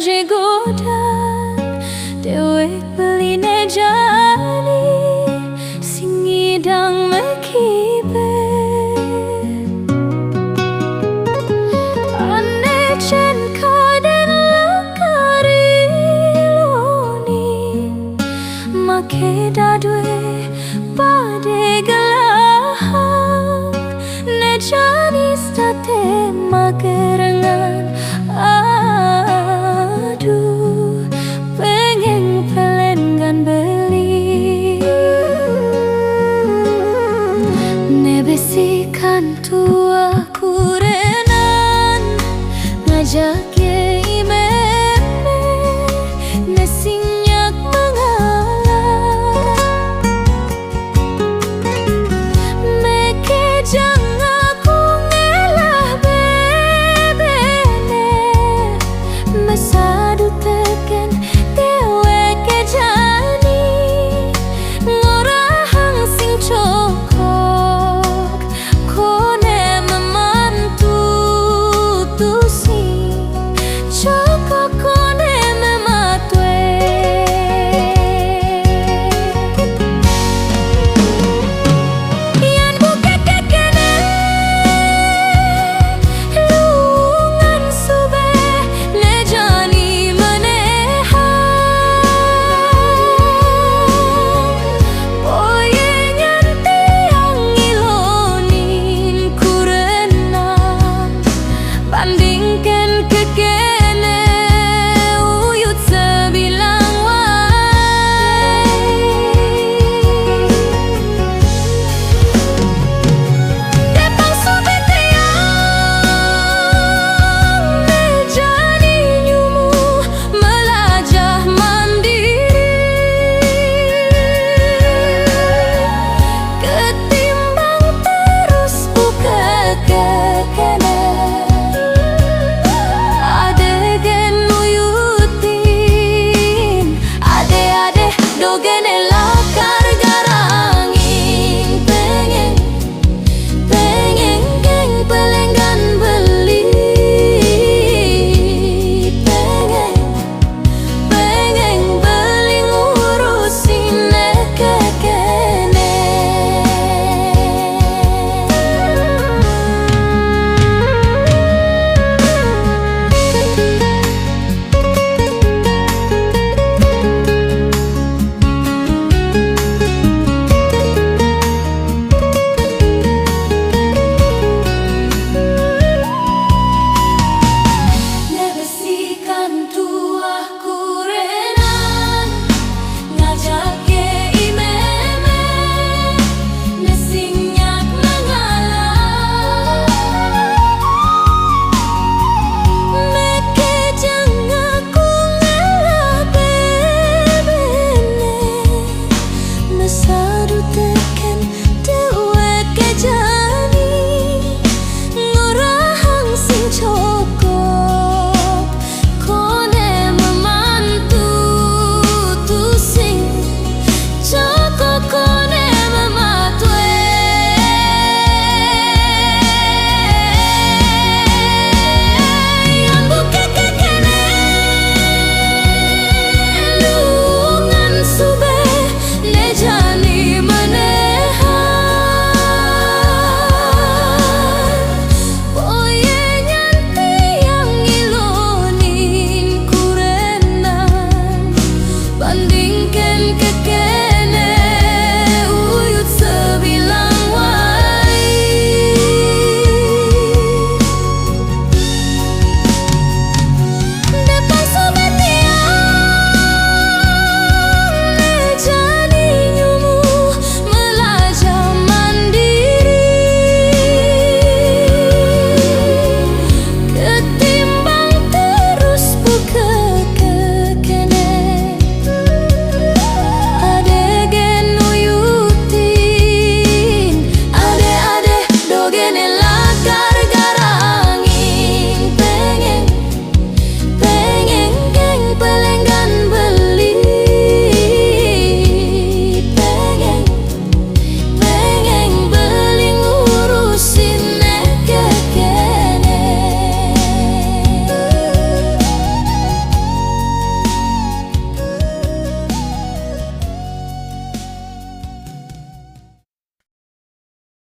jegodan dewek beline jani sing ngidang mekibe ane jan kaden lekari loni make dadwe pade gelahang ne jani state magerengan. Aduh, pengen pelengan beli nebesikan tua kurenan ngajak meme nesinyak mengalah meke jangan sadu teken dewek jani ngorahang sing cokok kone memantu tusi cokok kone mematwe yan buke kekene lungan sube bandingkan kekene uyut sebilang wai depang subetiang mejani nyumu melajah mandiri ketimbang terus buka kekene